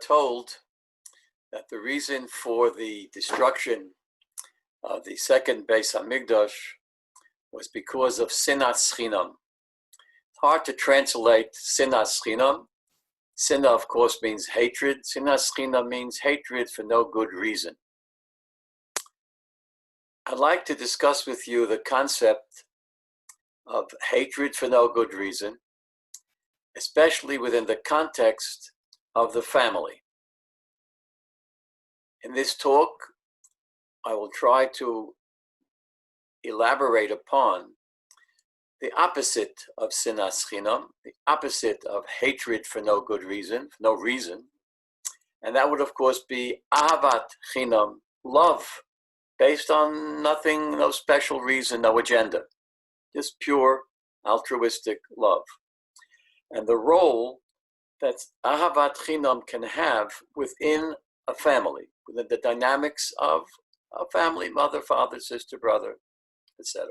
told that the reason for the destruction of the second Beis Hamikdash was because of sinas chinam. It's hard to translate sinas chinam. Sinna, of course, means hatred. Sinas chinam means hatred for no good reason. I'd like to discuss with you the concept of hatred for no good reason, especially within the context of the family. In this talk, I will try to elaborate upon the opposite of sinas chinam, the opposite of hatred for no good reason, for no reason. And that would, of course, be Ahavat chinam, love, based on nothing, no special reason, no agenda, just pure altruistic love. And the role that Ahavat chinam can have within a family, within the dynamics of a family, mother, father, sister, brother, etc.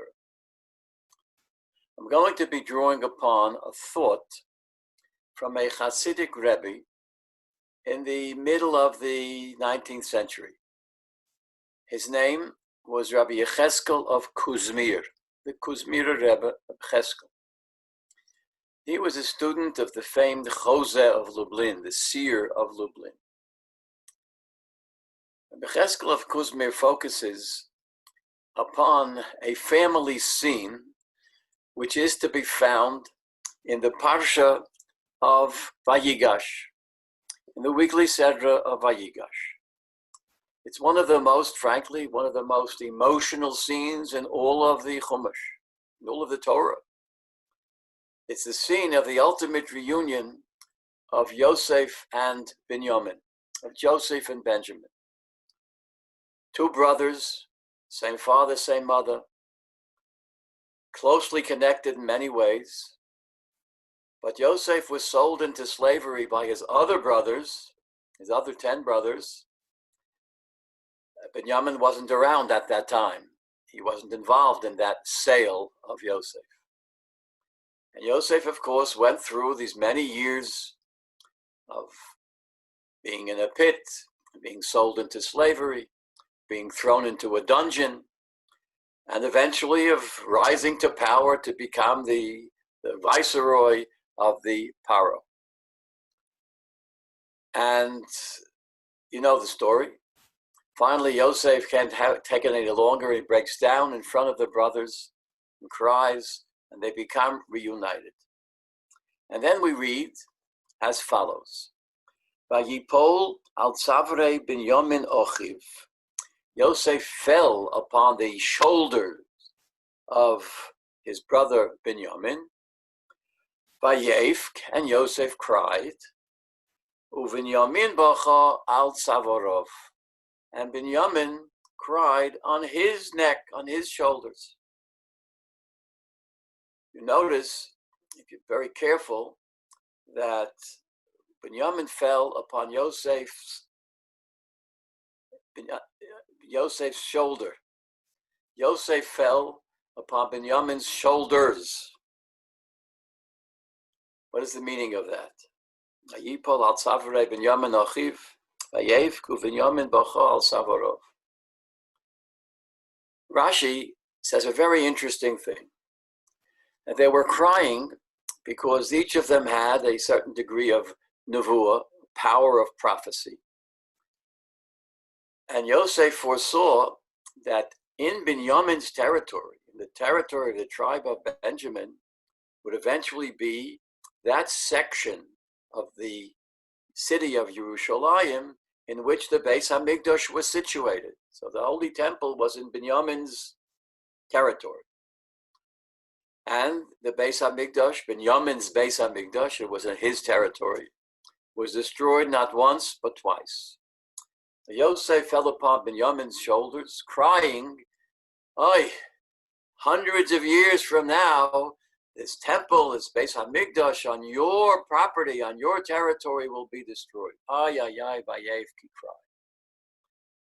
I'm going to be drawing upon a thought from a Hasidic Rebbe in the middle of the 19th century. His name was Rabbi Yecheskel of Kuzmir, the Kuzmir Rebbe of Cheskel. He was a student of the famed Jose of Lublin, the seer of Lublin. Rabbi Yecheskel of Kuzmir focuses upon a family scene which is to be found in the Parsha of Vayigash, in the weekly Sedra of Vayigash. It's one of the most, frankly, one of the most emotional scenes in all of the Chumash, in all of the Torah. It's the scene of the ultimate reunion of Yosef and Binyamin, of Joseph and Benjamin. Two brothers, same father, same mother, closely connected in many ways. But Yosef was sold into slavery by his other brothers, his other 10 brothers. Binyamin wasn't around at that time. He wasn't involved in that sale of Yosef. And Yosef, of course, went through these many years of being in a pit, being sold into slavery, being thrown into a dungeon, and eventually of rising to power to become the viceroy of the Paro. And you know the story. Finally, Yosef can't take it any longer. He breaks down in front of the brothers and cries, and they become reunited. And then we read as follows. Vayipol al Tzavrei Binyamin Ochiv. Yosef fell upon the shoulders of his brother Binyamin. Vayefk, and Yosef cried. Uvinyamin bacha al Tzavorov. And Binyamin cried on his neck, on his shoulders. You notice, if you're very careful, that Binyamin fell upon Yosef's shoulder. Yosef fell upon Binyamin's shoulders. What is the meaning of that? Vayipol al Tzavrei Binyamin Achiv, vayevku Binyamin bacha al Tzavorov. Rashi says a very interesting thing. And they were crying because each of them had a certain degree of nevuah, power of prophecy. And Yosef foresaw that in Binyamin's territory, in the territory of the tribe of Benjamin, would eventually be that section of the city of Yerushalayim in which the Beis Hamikdash was situated. So the Holy Temple was in Binyamin's territory. And the Beis Hamikdash, Binyamin's Beis Hamikdash, it was in his territory, was destroyed not once but twice. Yosef fell upon Binyamin's shoulders, crying, "Oy, hundreds of years from now, this temple, this Beis Hamikdash on your property, on your territory will be destroyed." Ay, ay, ay, Vayev, he cried.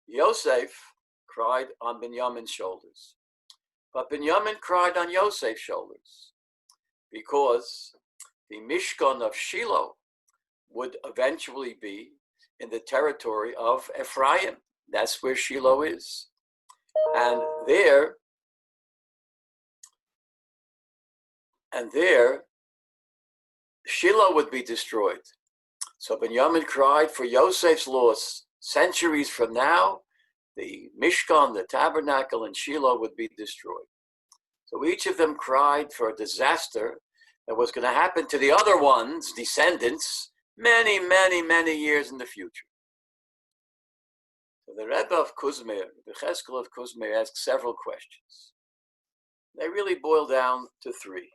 Yosef cried on Binyamin's shoulders. But Binyamin cried on Yosef's shoulders because the Mishkan of Shiloh would eventually be in the territory of Ephraim. That's where Shiloh is. And there, Shiloh would be destroyed. So Binyamin cried for Yosef's loss. Centuries from now, the Mishkan, the tabernacle, and Shiloh would be destroyed. So each of them cried for a disaster that was going to happen to the other ones, descendants, many, many, many years in the future. So the Rebbe of Kuzmir, the Cheskel of Kuzmir, asks several questions. They really boil down to three.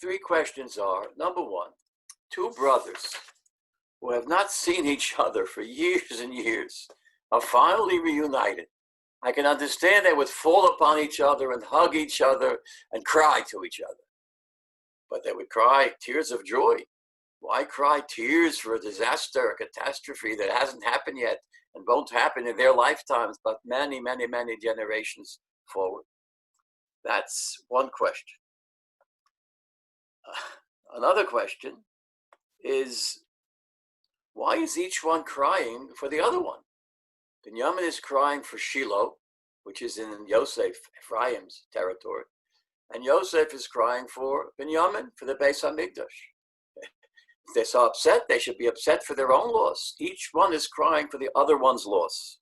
Three questions are, number one, two brothers who have not seen each other for years and years are finally reunited. I can understand they would fall upon each other and hug each other and cry to each other. But they would cry tears of joy. Why cry tears for a disaster, a catastrophe that hasn't happened yet and won't happen in their lifetimes, but many, many, many generations forward? That's one question. Another question is, why is each one crying for the other one? Binyamin is crying for Shiloh, which is in Yosef, Ephraim's territory. And Yosef is crying for Binyamin, for the Beis HaMikdash. If they're so upset, they should be upset for their own loss. Each one is crying for the other one's loss.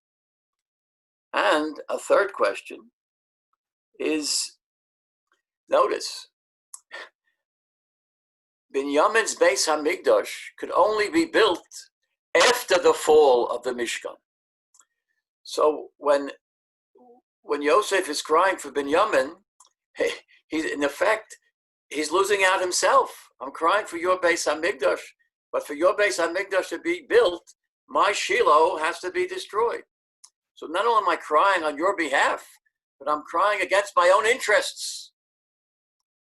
And a third question is, notice, Binyamin's Beis HaMikdash could only be built after the fall of the Mishkan. So when Yosef is crying for Binyamin, he's in effect, he's losing out himself. I'm crying for your Beis HaMikdash, but for your Beis HaMikdash to be built, my Shiloh has to be destroyed. So not only am I crying on your behalf, but I'm crying against my own interests.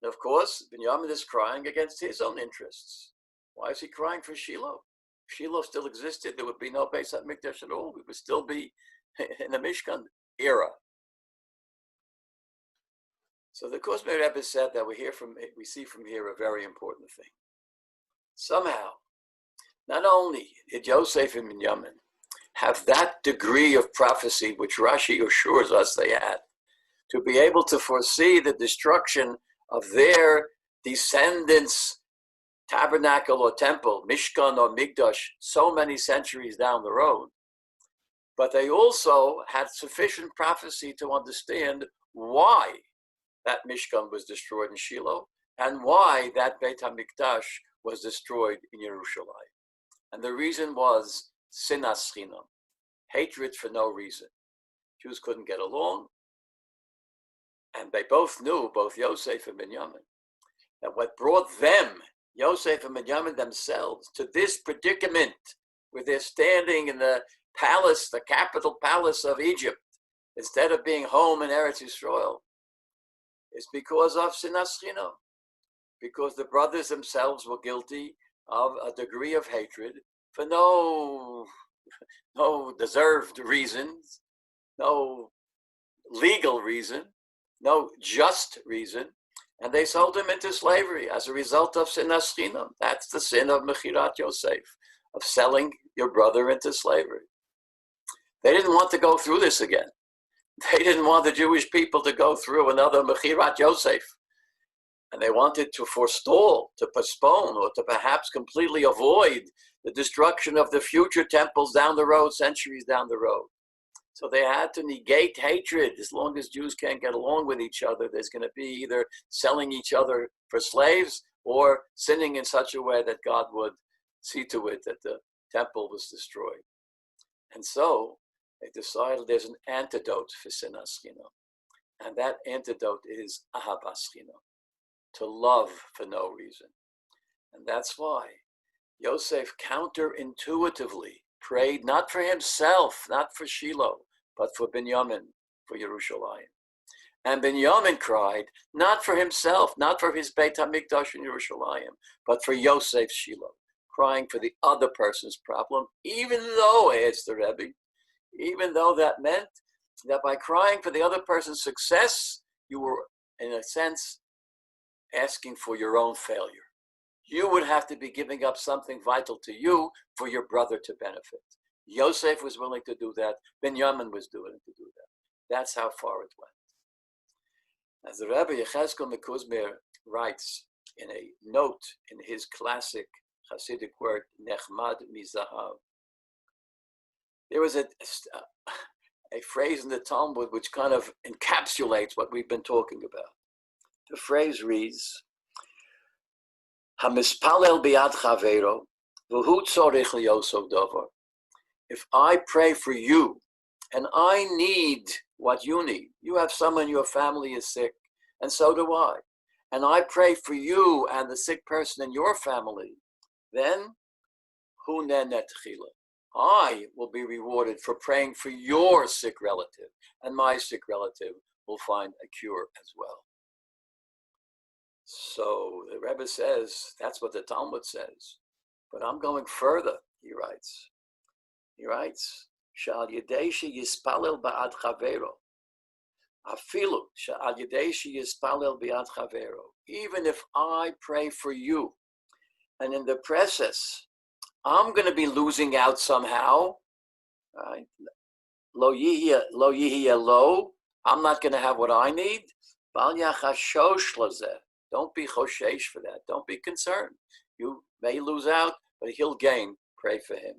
And of course, Binyamin is crying against his own interests. Why is he crying for Shiloh? If Shiloh still existed, there would be no Beis HaMikdash at all. We would still be in the Mishkan era. So the Kuzmir Rebbe said that we see from here a very important thing. Somehow, not only did Yosef and Binyamin have that degree of prophecy, which Rashi assures us they had, to be able to foresee the destruction of their descendants' tabernacle or temple, Mishkan or Migdash, so many centuries down the road. But they also had sufficient prophecy to understand why that Mishkan was destroyed in Shiloh and why that Beit HaMikdash was destroyed in Yerushalayim. And the reason was sinas chinam, hatred for no reason. Jews couldn't get along. And they both knew, both Yosef and Binyamin, that what brought them, Yosef and Binyamin themselves, to this predicament where they're standing in the palace, the capital palace of Egypt, instead of being home in Eretz Yisrael, is because of sinas chinam, because the brothers themselves were guilty of a degree of hatred for no deserved reasons, no legal reason, no just reason, and they sold him into slavery as a result of sinas chinam. That's the sin of Mechirat Yosef, of selling your brother into slavery. They didn't want to go through this again. They didn't want the Jewish people to go through another Mechirat Yosef. And they wanted to forestall, to postpone, or to perhaps completely avoid the destruction of the future temples down the road, centuries down the road. So they had to negate hatred. As long as Jews can't get along with each other, there's going to be either selling each other for slaves or sinning in such a way that God would see to it that the temple was destroyed. And so they decided there's an antidote for sinas chinam. And that antidote is Ahavat chinam, to love for no reason. And that's why Yosef counterintuitively prayed not for himself, not for Shiloh, but for Binyamin, for Yerushalayim. And Binyamin cried not for himself, not for his Beit HaMikdash in Yerushalayim, but for Yosef's Shiloh, crying for the other person's problem, even though, adds the Rebbe, even though that meant that by crying for the other person's success, you were, in a sense, asking for your own failure. you would have to be giving up something vital to you for your brother to benefit. Yosef was willing to do that. Binyamin was willing to do that. That's how far it went. As the Rabbi Yechezkel Mekuzmir writes in a note in his classic Hasidic word, Nechmad Mizahav, there was a phrase in the Talmud which kind of encapsulates what we've been talking about. The phrase reads, Hamispalel biad chavero, v'hu tzorich liyosov dover. If I pray for you, and I need what you need, you have someone, your family is sick, and so do I, and I pray for you and the sick person in your family, then hu nenet chila. I will be rewarded for praying for your sick relative, and my sick relative will find a cure as well. So the Rebbe says, that's what the Talmud says. But I'm going further, he writes. Sha'al yedei sheyispalel ba'ad chavero. Afilu sha'al yedei sheyispalel ba'ad chavero. Even if I pray for you, and in the process, I'm going to be losing out somehow. Right? Lo yihya lo. I'm not going to have what I need. Bal yachashosh lazeh. Don't be choshesh for that. Don't be concerned. You may lose out, but he'll gain. Pray for him.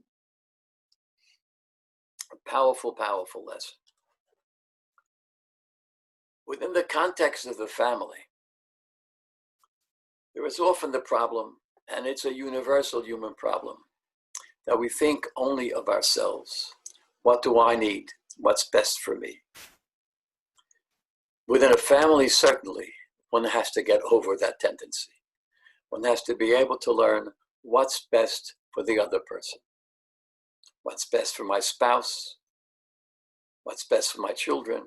A powerful, powerful lesson. Within the context of the family, there is often the problem, and it's a universal human problem, that we think only of ourselves. What do I need? What's best for me? Within a family, certainly, one has to get over that tendency. One has to be able to learn what's best for the other person. What's best for my spouse? What's best for my children?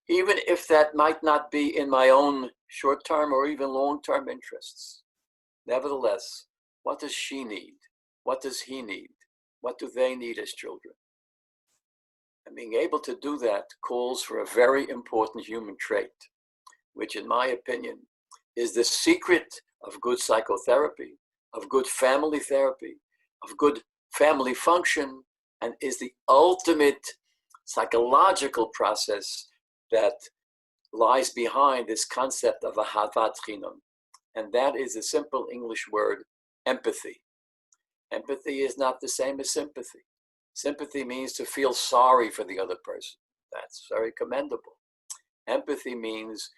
Even if that might not be in my own short-term or even long-term interests. Nevertheless, what does she need? What does he need? What do they need as children? And being able to do that calls for a very important human trait, which in my opinion is the secret of good psychotherapy, of good family therapy, of good family function, and is the ultimate psychological process that lies behind this concept of Ahavat Chinam. And that is a simple English word, empathy. Empathy is not the same as sympathy. Sympathy means to feel sorry for the other person. That's very commendable. Empathy means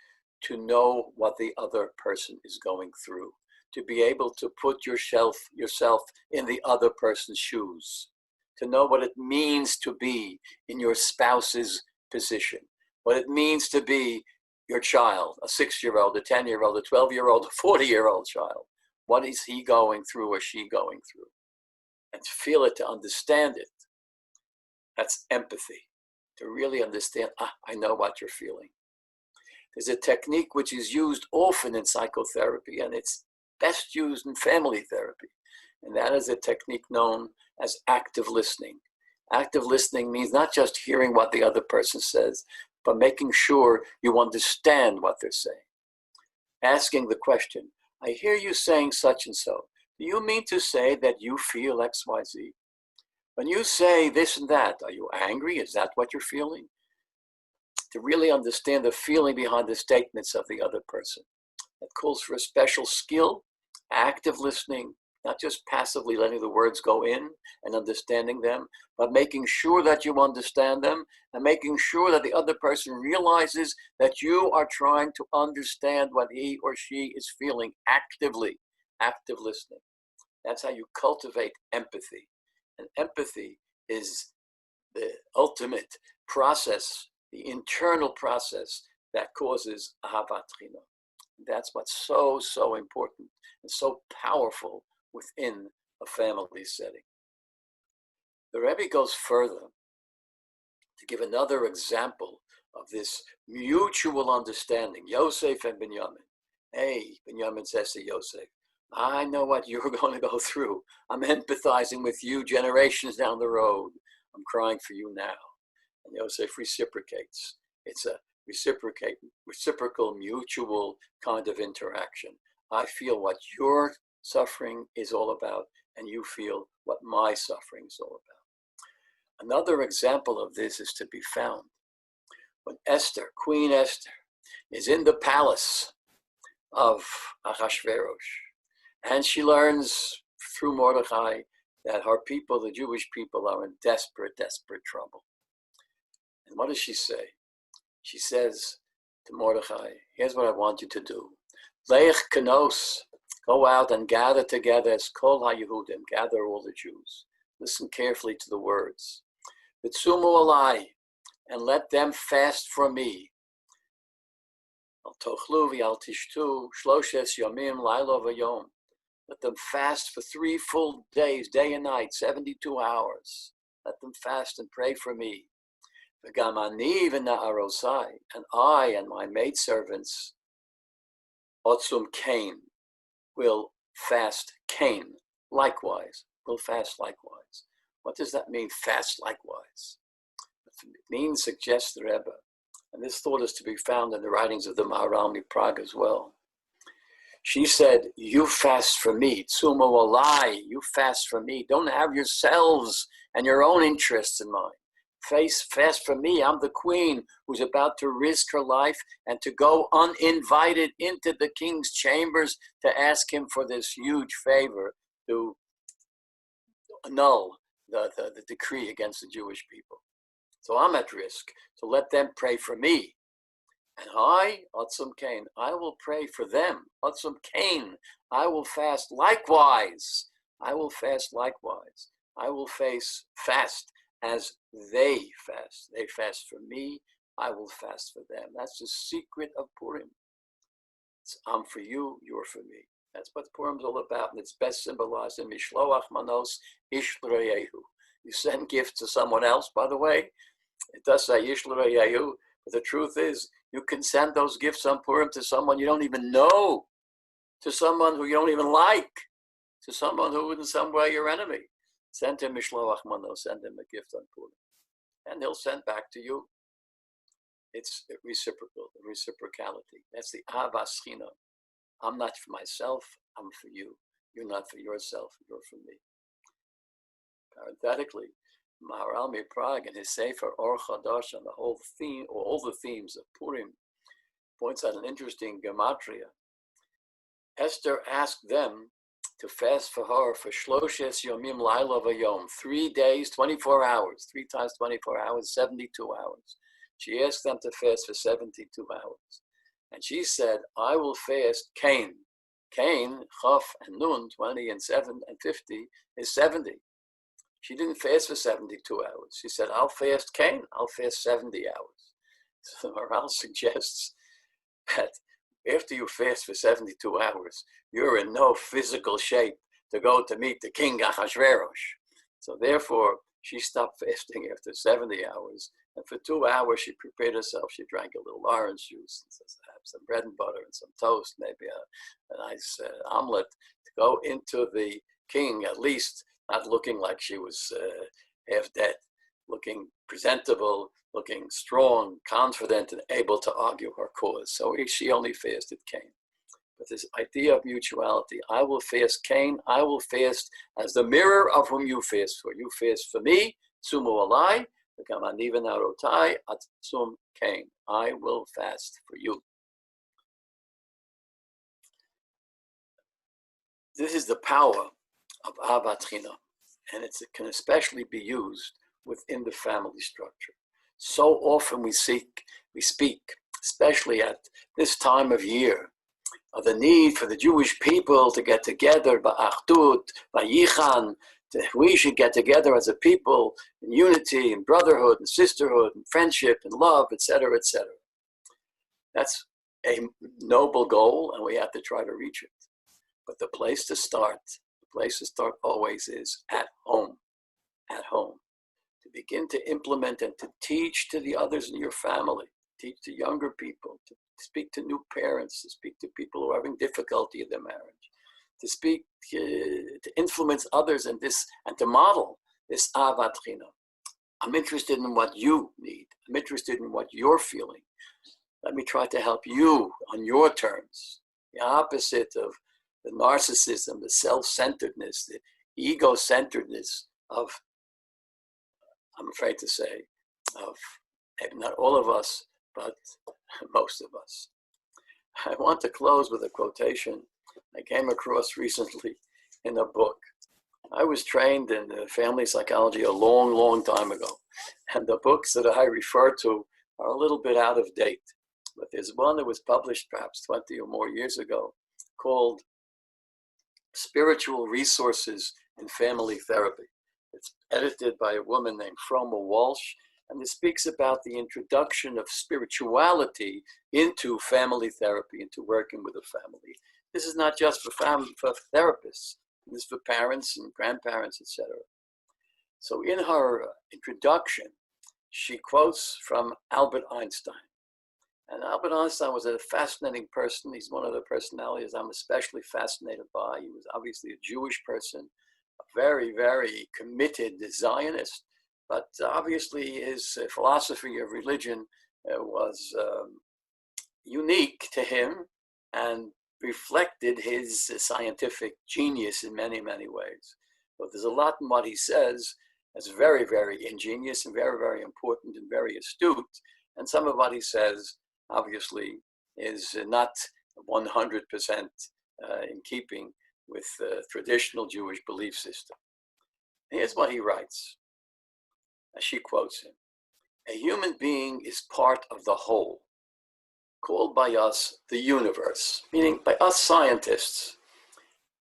to know what the other person is going through, to be able to put yourself in the other person's shoes, to know what it means to be in your spouse's position, what it means to be your child, a 6-year-old, a 10-year-old, a 12-year-old, a 40-year-old child. What is he going through or she going through? And to feel it, to understand it. That's empathy, to really understand, I know what you're feeling. There's a technique which is used often in psychotherapy, and it's best used in family therapy. And that is a technique known as active listening. Active listening means not just hearing what the other person says, but making sure you understand what they're saying. Asking the question, I hear you saying such and so. Do you mean to say that you feel X, Y, Z? When you say this and that, are you angry? Is that what you're feeling? To really understand the feeling behind the statements of the other person. That calls for a special skill, active listening, not just passively letting the words go in and understanding them, but making sure that you understand them and making sure that the other person realizes that you are trying to understand what he or she is feeling actively, active listening. That's how you cultivate empathy. And empathy is the ultimate process, the internal process that causes Ahavat Chinam. That's what's so, so important and so powerful within a family setting. The Rebbe goes further to give another example of this mutual understanding. Yosef and Binyamin. Hey, Binyamin says to Yosef, I know what you're going to go through. I'm empathizing with you generations down the road. I'm crying for you now. And Yosef reciprocates. It's a reciprocal, mutual kind of interaction. I feel what you're suffering is all about, and you feel what my suffering is all about. Another example of this is to be found when Esther, Queen Esther, is in the palace of Ahasuerus, and she learns through Mordechai that her people, the Jewish people, are in desperate, desperate trouble. And what does she say? She says to Mordechai, here's what I want you to do. Leich Kenos, go out and gather together as Kol HaYehudim, gather all the Jews. Listen carefully to the words. V'tzumu alai, and let them fast for me. Al tochlu v'al tishtu, shloshes yomim lailo v'yom. Let them fast for 3 full days, day and night, 72 hours. Let them fast and pray for me. V'gam ani v'na'arosai, and I and my maidservants, otzum kain, will fast kain, likewise, will fast likewise. What does that mean, fast likewise? It means, suggests the Rebbe, and this thought is to be found in the writings of the Maharal Prague as well. She said, you fast for me, tzumo alai, you fast for me. Don't have yourselves and your own interests in mind. Fast for me. I'm the queen who's about to risk her life and to go uninvited into the king's chambers to ask him for this huge favor to annul the decree against the Jewish people. So I'm at risk. So let them pray for me. And I, Otzum Kain, I will pray for them. Otzum Kain, I will fast likewise. I will fast likewise. I will fast as they fast. They fast for me. I will fast for them. That's the secret of Purim. I'm for you, you're for me. That's what Purim's all about, and it's best symbolized in Mishloach Manos Ish L'Reyehu. You send gifts to someone else, by the way. It does say Ish L'Reyehu, but the truth is, you can send those gifts on Purim to someone you don't even know, to someone who you don't even like, to someone who in some way your enemy. Send him Mishloach Manos, send him a gift on Purim. And he'll send back to you. It's reciprocality. That's the Ahavat Chinam. I'm not for myself, I'm for you. You're not for yourself, you're for me. Parenthetically, Maharal Prague in his Sefer Or Chadash on the whole theme, or all the themes of Purim, points out an interesting gematria. Esther asked them to fast for her for Shloshes Yomim Laila Vayom, 3 days, 24 hours, 3 times 24 hours, 72 hours. She asked them to fast for 72 hours. And she said, I will fast Kain. Kain, Chaf and Nun, 20 and 7 and 50 is 70. She didn't fast for 72 hours. She said, I'll fast Kain, I'll fast 70 hours. So Maharal suggests that after you fast for 72 hours, you're in no physical shape to go to meet the king Ahasuerus. So therefore, she stopped fasting after 70 hours. And for 2 hours, she prepared herself. She drank a little orange juice, and some bread and butter and some toast, maybe a nice omelet, to go into the king, at least not looking like she was half dead, looking presentable, looking strong, confident, and able to argue her cause. So she only fasted Cain. But this idea of mutuality, I will fast Cain, I will fast as the mirror of whom you fast for. You fast for me, Tzumu alai, Atzum Cain. I will fast for you. This is the power of Ahavat Chinam, and it can especially be used within the family structure. So often we speak, especially at this time of year, of the need for the Jewish people to get together, ba'achdut, Vayichan. We should get together as a people in unity and brotherhood and sisterhood and friendship and love, etc., etc. That's a noble goal, and we have to try to reach it. But the place to start always is at home. At home. To begin to implement and to teach to the others in your family, teach to younger people, to speak to new parents, to speak to people who are having difficulty in their marriage, to speak, to influence others in this, and to model this Ahavat Chinam. I'm interested in what you need. I'm interested in what you're feeling. Let me try to help you on your terms. The opposite of the narcissism, the self-centeredness, the ego-centeredness of, I'm afraid to say, of not all of us, but most of us. I want to close with a quotation I came across recently in a book. I was trained in family psychology a long, long time ago, and the books that I refer to are a little bit out of date. But there's one that was published perhaps 20 or more years ago called Spiritual Resources in Family Therapy. It's edited by a woman named Froma Walsh, and it speaks about the introduction of spirituality into family therapy, into working with a family. This is not just for therapists. This is for parents and grandparents, etc. So in her introduction, she quotes from Albert Einstein. And Albert Einstein was a fascinating person. He's one of the personalities I'm especially fascinated by. He was obviously a Jewish person, a very, very committed Zionist, but obviously his philosophy of religion was unique to him and reflected his scientific genius in many, many ways. But there's a lot in what he says that's very, very ingenious and very, very important and very astute. And some of what he says, obviously, is not 100% in keeping with the traditional Jewish belief system. Here's what he writes, as she quotes him. A human being is part of the whole, called by us the universe, meaning by us scientists,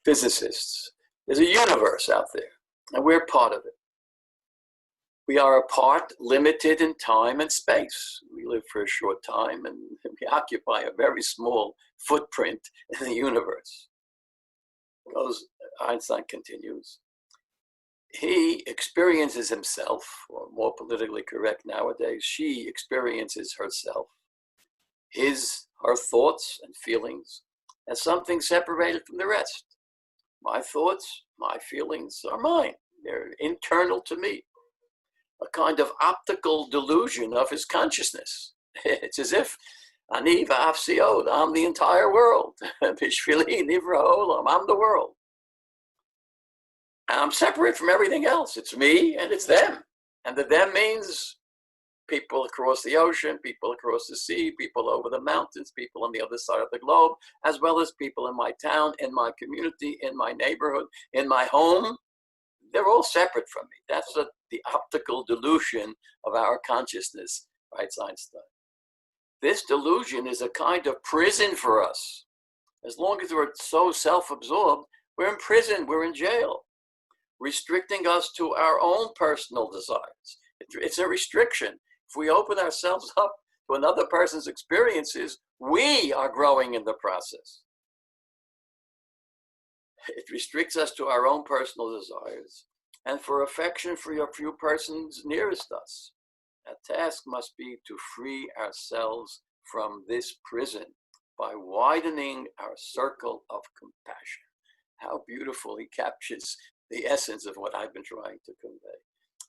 physicists. There's a universe out there, and we're part of it. We are a part limited in time and space. We live for a short time, and we occupy a very small footprint in the universe. Einstein continues. He experiences himself, or more politically correct nowadays, she experiences herself, her thoughts and feelings, as something separated from the rest. My thoughts, my feelings are mine. They're internal to me. A kind of optical delusion of his consciousness. It's as if Ani v'afsi od, I'm the entire world. Bishvili nivra olam, I'm the world. And I'm separate from everything else. It's me and it's them. And the them means people across the ocean, people across the sea, people over the mountains, people on the other side of the globe, as well as people in my town, in my community, in my neighborhood, in my home. They're all separate from me. That's the optical delusion of our consciousness, writes Einstein. This delusion is a kind of prison for us. As long as we're so self-absorbed, we're in prison, we're in jail, restricting us to our own personal desires. It's a restriction. If we open ourselves up to another person's experiences, we are growing in the process. It restricts us to our own personal desires and for affection for a few persons nearest us. Our task must be to free ourselves from this prison by widening our circle of compassion. How beautiful he captures the essence of what I've been trying to convey.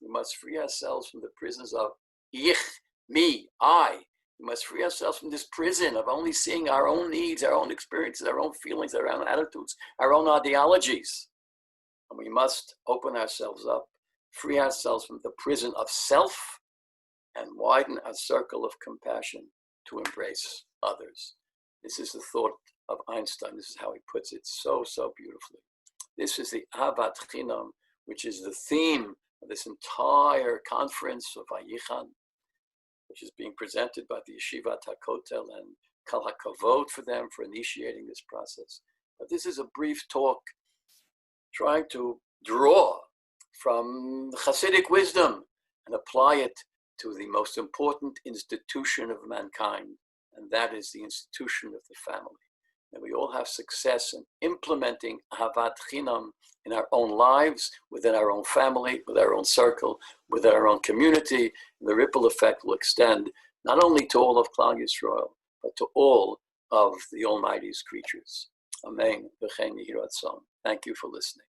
We must free ourselves from the prisons of ich, me, I. We must free ourselves from this prison of only seeing our own needs, our own experiences, our own feelings, our own attitudes, our own ideologies. And we must open ourselves up, free ourselves from the prison of self, and widen our circle of compassion to embrace others. This is the thought of Einstein. This is how he puts it so, so beautifully. This is the Ahavat Chinam, which is the theme of this entire conference of Vayichan, which is being presented by the Yeshiva HaKotel, and Kol HaKavod for them for initiating this process. But this is a brief talk trying to draw from Hasidic wisdom and apply it to the most important institution of mankind, and that is the institution of the family. And we all have success in implementing Ahavat Chinam in our own lives, within our own family, with our own circle, within our own community. And the ripple effect will extend not only to all of Klal Yisrael, but to all of the Almighty's creatures. Amen. Thank you for listening.